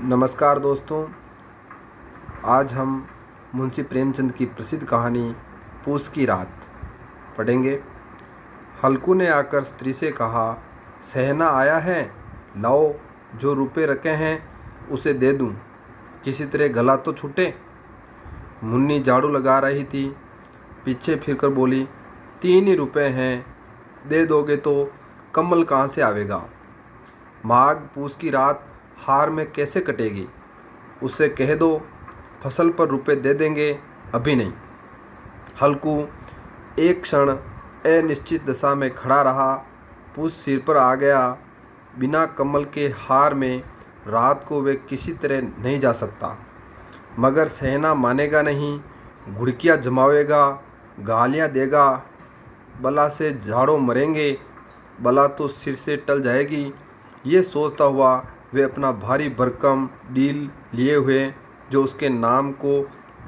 नमस्कार दोस्तों। आज हम मुंशी प्रेमचंद की प्रसिद्ध कहानी पूस की रात पढ़ेंगे। हल्कू ने आकर स्त्री से कहा, सहना आया है, लाओ जो रुपए रखे हैं उसे दे दूं, किसी तरह गला तो छूटे। मुन्नी झाड़ू लगा रही थी, पीछे फिरकर बोली, 3 ही रुपए हैं, दे दोगे तो कम्बल कहाँ से आवेगा। माघ पूस की रात हार में कैसे कटेगी। उससे कह दो फसल पर रुपए दे देंगे, अभी नहीं। हल्कू एक क्षण अनिश्चित दशा में खड़ा रहा। पूस सिर पर आ गया। बिना कम्बल के हार में रात को वे किसी तरह नहीं जा सकता। मगर सहना मानेगा नहीं, घुड़कियाँ जमावेगा, गालियाँ देगा, बला से झाड़ों मरेंगे, बला तो सिर से टल जाएगी। ये सोचता हुआ वे अपना भारी भरकम डील लिए हुए, जो उसके नाम को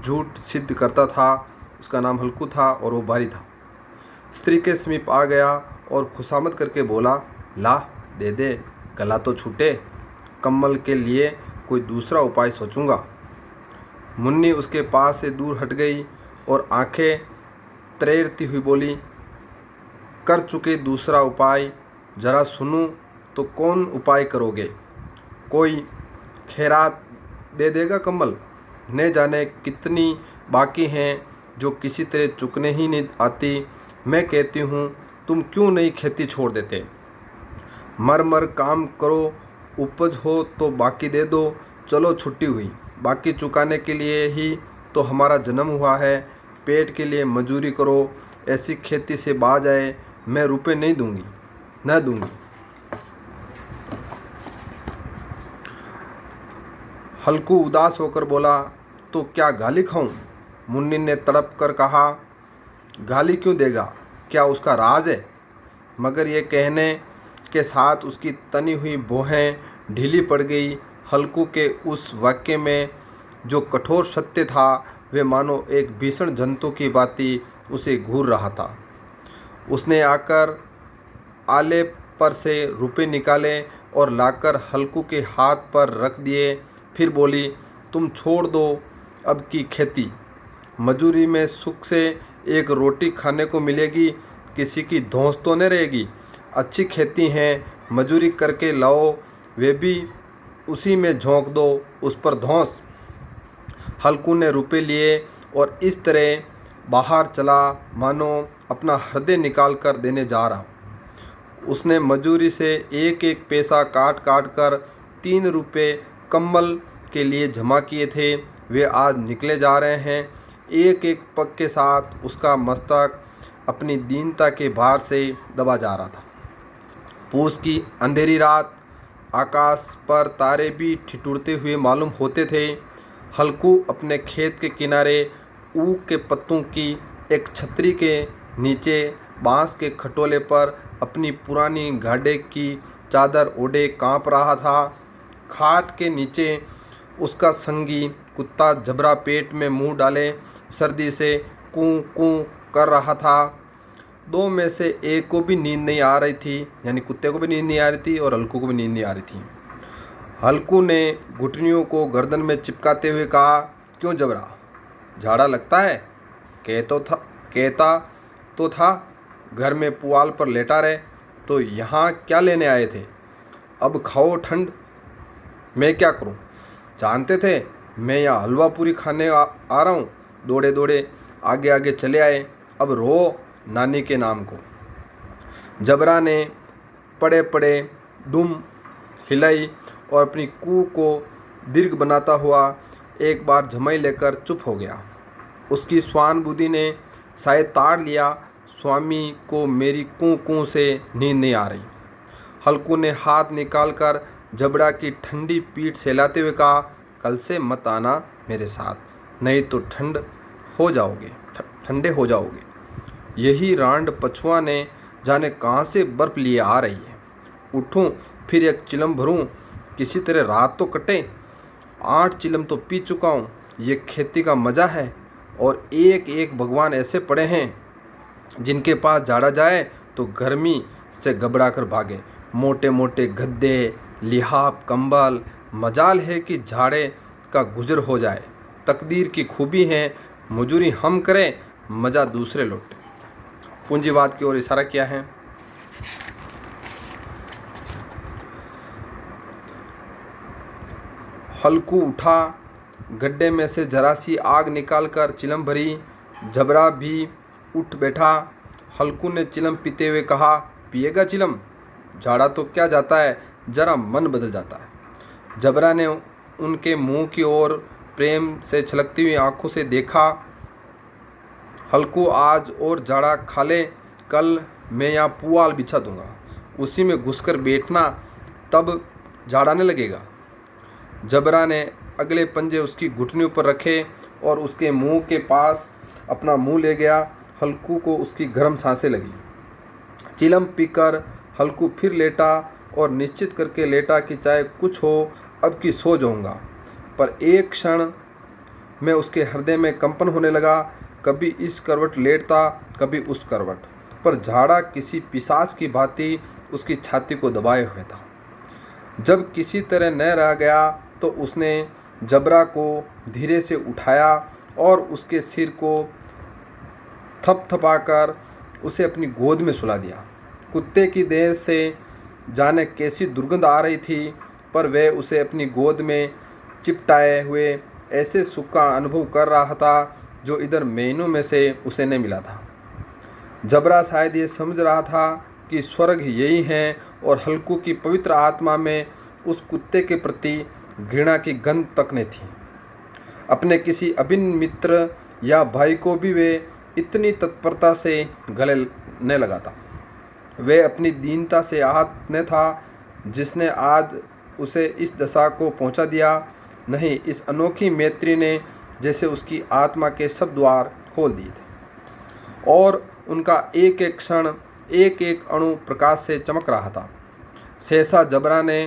झूठ सिद्ध करता था, उसका नाम हल्कू था और वो भारी था, स्त्री के समीप आ गया और खुशामद करके बोला, ला दे दे, गला तो छूटे, कम्बल के लिए कोई दूसरा उपाय सोचूंगा। मुन्नी उसके पास से दूर हट गई और आंखें तरेरती हुई बोली, कर चुके दूसरा उपाय, जरा सुनूं तो कौन उपाय करोगे। कोई खैरात दे देगा कम्बल। न जाने कितनी बाकी हैं जो किसी तरह चुकने ही नहीं आती। मैं कहती हूँ, तुम क्यों नहीं खेती छोड़ देते। मर मर काम करो, उपज हो तो बाकी दे दो। चलो छुट्टी हुई, बाकी चुकाने के लिए ही तो हमारा जन्म हुआ है। पेट के लिए मजूरी करो, ऐसी खेती से बाज आए। मैं रुपए नहीं दूंगी, न दूंगी। हल्कू उदास होकर बोला, तो क्या गाली खाऊं। मुन्नी ने तड़प कर कहा, गाली क्यों देगा, क्या उसका राज है। मगर ये कहने के साथ उसकी तनी हुई भौहें ढीली पड़ गई। हल्कू के उस वाक्य में जो कठोर सत्य था, वे मानो एक भीषण जंतु की भांति उसे घूर रहा था। उसने आकर आले पर से रुपए निकाले और लाकर हल्कू के हाथ पर रख दिए। फिर बोली, तुम छोड़ दो अब की खेती। मजूरी में सुख से एक रोटी खाने को मिलेगी, किसी की धौंस तो नहीं रहेगी। अच्छी खेती है, मजूरी करके लाओ, वे भी उसी में झोंक दो, उस पर धौंस। हल्कू ने रुपए लिए और इस तरह बाहर चला मानो अपना हृदय निकाल कर देने जा रहा। उसने मजूरी से एक एक पैसा काट काट कर 3 रुपए कम्बल के लिए जमा किए थे। वे आज निकले जा रहे हैं। एक एक पग के साथ उसका मस्तक अपनी दीनता के भार से दबा जा रहा था। पूस की अंधेरी रात, आकाश पर तारे भी ठिठुरते हुए मालूम होते थे। हल्कू अपने खेत के किनारे ऊख के पत्तों की एक छतरी के नीचे बांस के खटोले पर अपनी पुरानी गाढ़े की चादर ओढ़े कांप रहा था। खाट के नीचे उसका संगी कुत्ता जबरा पेट में मुंह डाले सर्दी से कूं कूं कर रहा था। 2 में से एक को भी नींद नहीं आ रही थी, यानी कुत्ते को भी नींद नहीं आ रही थी और हल्कू को भी नींद नहीं आ रही थी। हल्कू ने घुटनियों को गर्दन में चिपकाते हुए कहा, क्यों जबरा, झाड़ा लगता है। कहता तो था घर में पुआल पर लेटा रहे, तो यहाँ क्या लेने आए थे। अब खाओ ठंड, मैं क्या करूं। जानते थे मैं यहाँ हलवा पूरी खाने आ रहा हूँ। दौड़े दौड़े आगे आगे चले आए, अब रो नानी के नाम को। जबरा ने पड़े पड़े दुम हिलाई और अपनी कू को दीर्घ बनाता हुआ एक बार झमाई लेकर चुप हो गया। उसकी स्वान बुद्धि ने शायद ताड़ लिया, स्वामी को मेरी कू कू से नींद नहीं आ रही। हल्कू ने हाथ निकालकर जबड़ा की ठंडी पीठ सहलाते हुए कहा, कल से मत आना मेरे साथ, नहीं तो ठंडे हो जाओगे। यही रांड पछुआ ने जाने कहाँ से बर्फ लिए आ रही है। उठूं फिर एक चिलम भरूं, किसी तरह रात तो कटे। 8 चिलम तो पी चुका हूँ। ये खेती का मज़ा है। और एक एक भगवान ऐसे पड़े हैं जिनके पास झाड़ा जाए तो गर्मी से घबरा कर भागे। मोटे मोटे गद्दे, लिहाफ, कंबल, मजाल है कि झाड़े का गुजर हो जाए, तकदीर की खूबी है, मजूरी हम करें, मज़ा दूसरे लौटे। पूंजीवाद की ओर इशारा किया है। हल्कू उठा, गड्ढे में से जरा सी आग निकालकर चिलम भरी। जबरा भी उठ बैठा। हल्कू ने चिलम पीते हुए कहा, पिएगा चिलम? झाड़ा तो क्या जाता है, जरा मन बदल जाता है। जबरा ने उनके मुंह की ओर प्रेम से छलकती हुई आंखों से देखा। हल्कू, आज और झाड़ा खा ले, कल मैं यहाँ पुआल बिछा दूंगा, उसी में घुसकर बैठना, तब झाड़ाने लगेगा। जबरा ने अगले पंजे उसकी घुटनी पर रखे और उसके मुंह के पास अपना मुंह ले गया। हल्कू को उसकी गर्म सांसें लगी। चिलम पीकर हल्कू फिर लेटा और निश्चित करके लेटा कि चाहे कुछ हो, अब की सो जाऊंगा। पर एक क्षण में उसके हृदय में कंपन होने लगा। कभी इस करवट लेटता, कभी उस करवट, पर झाड़ा किसी पिशाच की भांति उसकी छाती को दबाए हुए था। जब किसी तरह न रह गया तो उसने जबरा को धीरे से उठाया और उसके सिर को थपथपाकर उसे अपनी गोद में सुला दिया। कुत्ते की देह से जाने कैसी दुर्गंध आ रही थी, पर वह उसे अपनी गोद में चिपटाए हुए ऐसे सुख का अनुभव कर रहा था जो इधर महीनों में से उसे नहीं मिला था। जबरा शायद ये समझ रहा था कि स्वर्ग यही है और हल्कू की पवित्र आत्मा में उस कुत्ते के प्रति घृणा की गंध तक नहीं थी। अपने किसी अभिन्न मित्र या भाई को भी वे इतनी तत्परता से गले न लगाता। वे अपनी दीनता से आहत न था जिसने आज उसे इस दशा को पहुंचा दिया। नहीं, इस अनोखी मैत्री ने जैसे उसकी आत्मा के सब द्वार खोल दिए थे और उनका एक एक क्षण, एक एक अणु प्रकाश से चमक रहा था। सहसा जबरा ने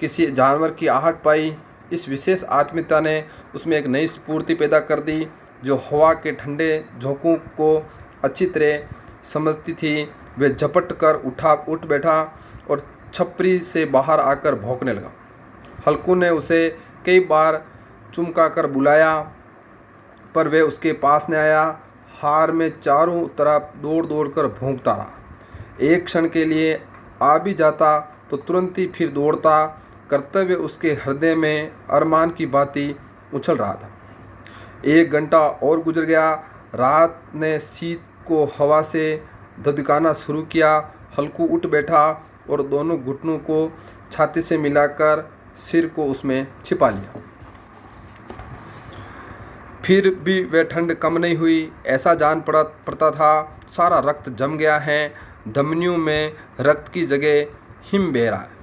किसी जानवर की आहट पाई। इस विशेष आत्मीयता ने उसमें एक नई स्फूर्ति पैदा कर दी जो हवा के ठंडे झोंकों को अच्छी तरह समझती थी। वह झपट कर उठ बैठा और छपरी से बाहर आकर भौंकने लगा। हल्कू ने उसे कई बार चुमका कर बुलाया, पर वह उसके पास न आया। हार में चारों तरफ दौड़ दौड़ कर भौंकता रहा। एक क्षण के लिए आ भी जाता तो तुरंत ही फिर दौड़ता। कर्तव्य उसके हृदय में अरमान की भांति उछल रहा था। 1 घंटा और गुजर गया। रात ने शीत को हवा से धधकाना शुरू किया। हल्कू उठ बैठा और दोनों घुटनों को छाती से मिलाकर सिर को उसमें छिपा लिया। फिर भी वह ठंड कम नहीं हुई। ऐसा जान पड़ता था सारा रक्त जम गया है, धमनियों में रक्त की जगह हिम बह रहा है।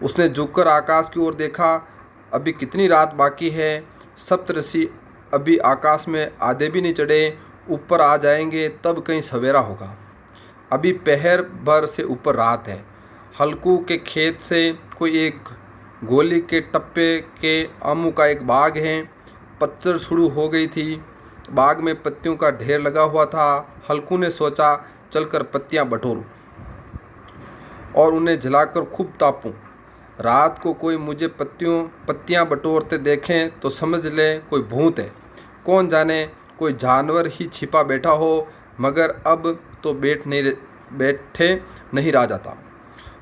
उसने झुककर आकाश की ओर देखा। अभी कितनी रात बाकी है। सप्तऋषि अभी आकाश में आधे भी नहीं चढ़े, ऊपर आ जाएंगे तब कहीं सवेरा होगा। अभी पहर भर से ऊपर रात है। हल्कू के खेत से कोई एक गोली के टप्पे के आमू का एक बाग है। पतझड़ शुरू हो गई थी। बाग में पत्तियों का ढेर लगा हुआ था। हल्कू ने सोचा, चलकर पत्तियां बटोरूं और उन्हें जलाकर खूब तापूं। रात को कोई मुझे पत्तियां बटोरते देखें तो समझ ले कोई भूत है। कौन जाने कोई जानवर ही छिपा बैठा हो, मगर अब तो बैठे नहीं रहा जाता।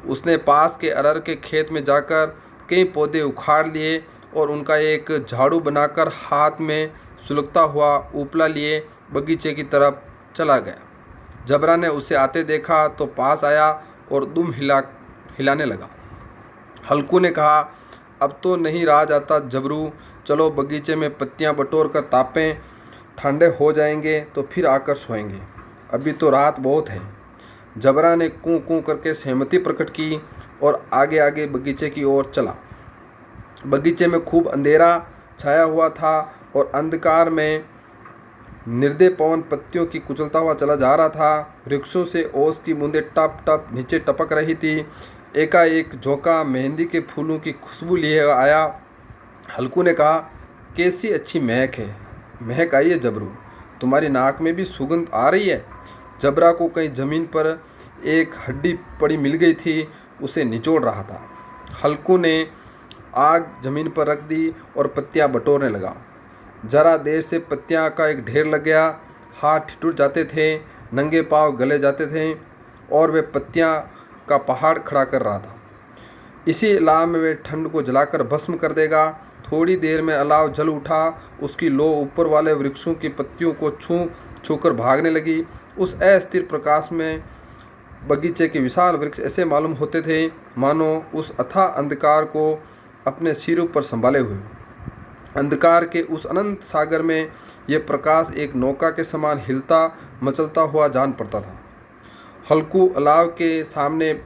उसने पास के अरहर के खेत में जाकर कई पौधे उखाड़ लिए और उनका एक झाड़ू बनाकर हाथ में सुलगता हुआ उपला लिए बगीचे की तरफ चला गया। जबरा ने उसे आते देखा तो पास आया और दुम हिलाने लगा। हल्कू ने कहा, अब तो नहीं रहा जाता जबरू, चलो बगीचे में पत्तियां बटोर कर तापें, ठंडे हो जाएंगे तो फिर आकर सोएंगे, अभी तो रात बहुत है। जबरा ने कूं कूं करके सहमति प्रकट की और आगे आगे बगीचे की ओर चला। बगीचे में खूब अंधेरा छाया हुआ था और अंधकार में निर्दय पवन पत्तियों की कुचलता हुआ चला जा रहा था। वृक्षों से ओस की बूंदें टप टप नीचे टपक रही थी। एकाएक झोंका मेहंदी के फूलों की खुशबू लिए आया। हल्कू ने कहा, कैसी अच्छी महक है। महक आई है जबरू, तुम्हारी नाक में भी सुगंध आ रही है। जबरा को कहीं ज़मीन पर एक हड्डी पड़ी मिल गई थी, उसे निचोड़ रहा था। हल्कू ने आग जमीन पर रख दी और पत्तियां बटोरने लगा। जरा देर से पत्तियां का एक ढेर लग गया। हाथ ठिठुर जाते थे, नंगे पांव गले जाते थे और वे पत्तियां का पहाड़ खड़ा कर रहा था। इसी अलाव में वे ठंड को जलाकर भस्म कर देगा। थोड़ी देर में अलाव जल उठा। उसकी लो ऊपर वाले वृक्षों की पत्तियों को छू छूकर भागने लगी। उस अस्थिर प्रकाश में बगीचे के विशाल वृक्ष ऐसे मालूम होते थे मानो उस अथाह अंधकार को अपने सिरों पर संभाले हुए। अंधकार के उस अनंत सागर में यह प्रकाश एक नौका के समान हिलता मचलता हुआ जान पड़ता था। हल्कू अलाव के सामने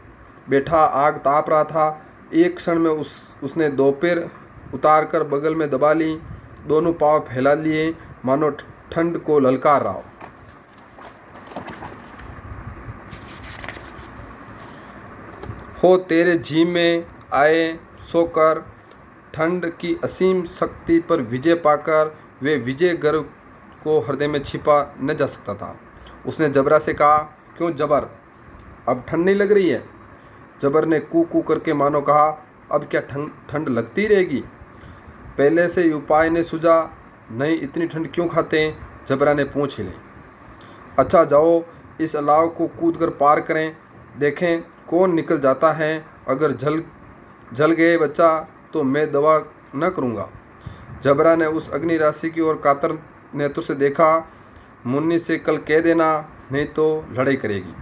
बैठा आग ताप रहा था। एक क्षण में उसने दो पैर उतार कर बगल में दबा ली, दोनों पांव फैला लिए मानो ठंड को ललकार रहा हो। तेरे जी में आए सोकर ठंड की असीम शक्ति पर विजय पाकर वे विजय गर्व को हृदय में छिपा न जा सकता था। उसने जबरा से कहा, क्यों जबर, अब ठंड नहीं लग रही है? जबर ने कू कू करके मानो कहा, अब क्या ठंड लगती रहेगी? पहले से ही उपाय ने सूझा, नहीं इतनी ठंड क्यों खाते? जबरा ने पूछ ली। अच्छा जाओ इस अलाव को कूद कर पार करें, देखें कौन निकल जाता है। अगर जल गए बच्चा तो मैं दवा न करूँगा। जबरा ने उस अग्नि राशि की ओर कातर नेत्रों से देखा। मुन्नी से कल कह देना, नहीं तो लड़ाई करेगी।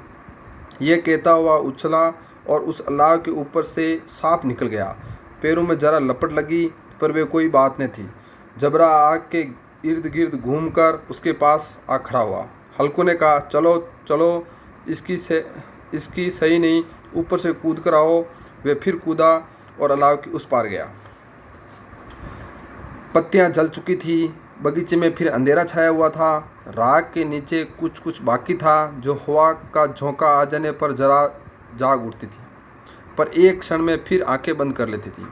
ये कहता हुआ उछला और उस अलाव के ऊपर से सांप निकल गया। पैरों में जरा लपट लगी पर वे कोई बात नहीं थी। जबरा आग के इर्द गिर्द घूमकर उसके पास आ खड़ा हुआ। हल्कू ने कहा, चलो चलो इसकी सही नहीं, ऊपर से कूद कर आओ। वे फिर कूदा और अलाव की उस पार गया। पत्तियां जल चुकी थी। बगीचे में फिर अंधेरा छाया हुआ था। राख के नीचे कुछ कुछ बाकी था जो हवा का झोंका आ जाने पर जरा जाग उठती थी, पर एक क्षण में फिर आंखें बंद कर लेती थी।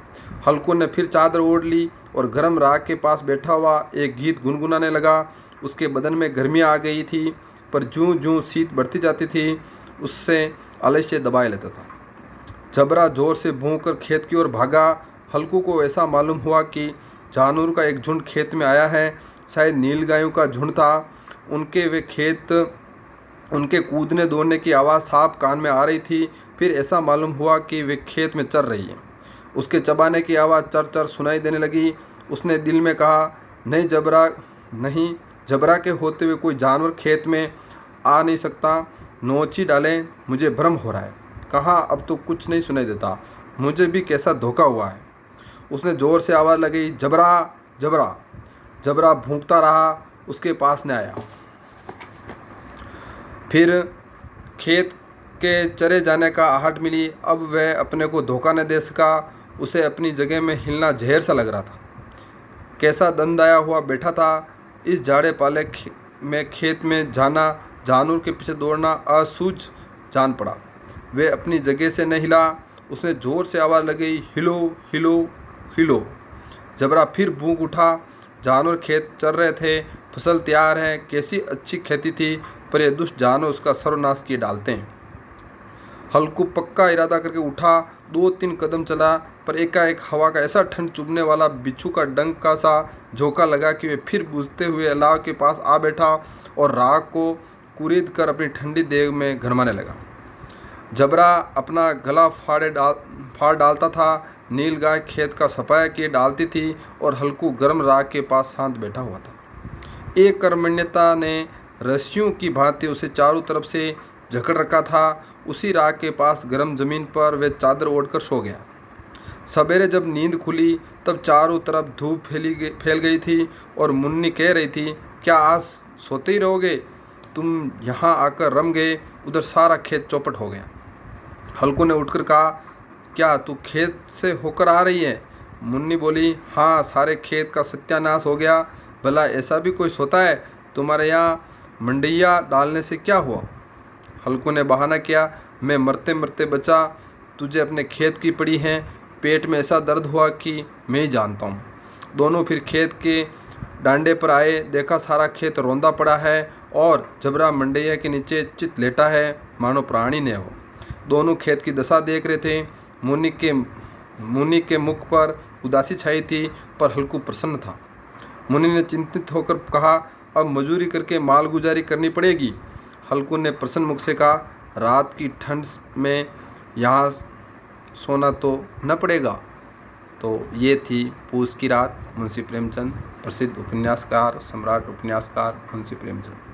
हल्कू ने फिर चादर ओढ़ ली और गर्म राख के पास बैठा हुआ एक गीत गुनगुनाने लगा। उसके बदन में गर्मियाँ आ गई थी, पर जूं जूं शीत बढ़ती जाती थी उससे आलस्य दबाए लेता था। जबरा जोर से भौंक कर खेत की ओर भागा। हल्कू को ऐसा मालूम हुआ कि जानवर का एक झुंड खेत में आया है। शायद नीलगायों का झुंड था। उनके कूदने दौड़ने की आवाज़ साफ कान में आ रही थी। फिर ऐसा मालूम हुआ कि वे खेत में चर रही है। उसके चबाने की आवाज़ चर चर सुनाई देने लगी। उसने दिल में कहा, नहीं जबरा के होते हुए कोई जानवर खेत में आ नहीं सकता। नोची डालें, मुझे भ्रम हो रहा है। कहाँ अब तो कुछ नहीं सुनाई देता, मुझे भी कैसा धोखा हुआ है। उसने ज़ोर से आवाज़ लगाई, जबरा जबरा। जबरा भूंकता रहा, उसके पास न आया। फिर खेत के चरे जाने का आहट मिली। अब वह अपने को धोखा न दे सका। उसे अपनी जगह में हिलना जहर सा लग रहा था। कैसा दंदाया हुआ बैठा था। इस जाड़े पाले में खेत में जाना, जानवर के पीछे दौड़ना असूझ जान पड़ा। वे अपनी जगह से न हिला। उसने ज़ोर से आवाज़ लगाई, हिलो हिलो हिलो। जबरा फिर भूख उठा। जानवर खेत चर रहे थे, फसल तैयार है। कैसी अच्छी खेती थी, पर ये दुष्ट जानवर उसका सर्वनाश किए डालते हैं। हल्कू पक्का इरादा करके उठा। 2-3 कदम चला, पर एकाएक हवा का ऐसा ठंड चुभने वाला बिच्छू का डंक का सा झोंका लगा कि वे फिर बुझते हुए अलाव के पास आ बैठा और राख को कुरीद कर अपनी ठंडी देह में गरमाने लगा। जबरा अपना गला फाड़ डालता था। नीलगाय खेत का सफाया किए डालती थी और हल्कू गर्म राख के पास शांत बैठा हुआ था। एक कर्मण्यता ने रस्सियों की भांति उसे चारों तरफ से जकड़ रखा था। उसी राख के पास गर्म जमीन पर वे चादर ओढ़कर सो गया। सवेरे जब नींद खुली तब चारों तरफ धूप फैल गई थी और मुन्नी कह रही थी, क्या आज सोते ही रहोगे? तुम यहाँ आकर रम गए, उधर सारा खेत चौपट हो गया। हल्कू ने उठकर कहा, क्या तू खेत से होकर आ रही है? मुन्नी बोली, हाँ, सारे खेत का सत्यानाश हो गया। भला ऐसा भी कोई सोता है? तुम्हारे यहाँ मंडैया डालने से क्या हुआ? हल्कू ने बहाना किया, मैं मरते मरते बचा, तुझे अपने खेत की पड़ी है। पेट में ऐसा दर्द हुआ कि मैं ही जानता हूँ। दोनों फिर खेत के डांडे पर आए। देखा सारा खेत रौंदा पड़ा है और जबरा मंडैया के नीचे चित लेटा है, मानो प्राणी ने हो। दोनों खेत की दशा देख रहे थे। मुन्नी के मुनि के मुख पर उदासी छाई थी, पर हल्कू प्रसन्न था। मुनि ने चिंतित होकर कहा, अब मजूरी करके माल गुजारी करनी पड़ेगी। हल्कू ने प्रसन्न मुख से कहा, रात की ठंड में यहाँ सोना तो न पड़ेगा। तो ये थी पूस की रात, मुंशी प्रेमचंद, प्रसिद्ध उपन्यासकार, सम्राट उपन्यासकार मुंशी प्रेमचंद।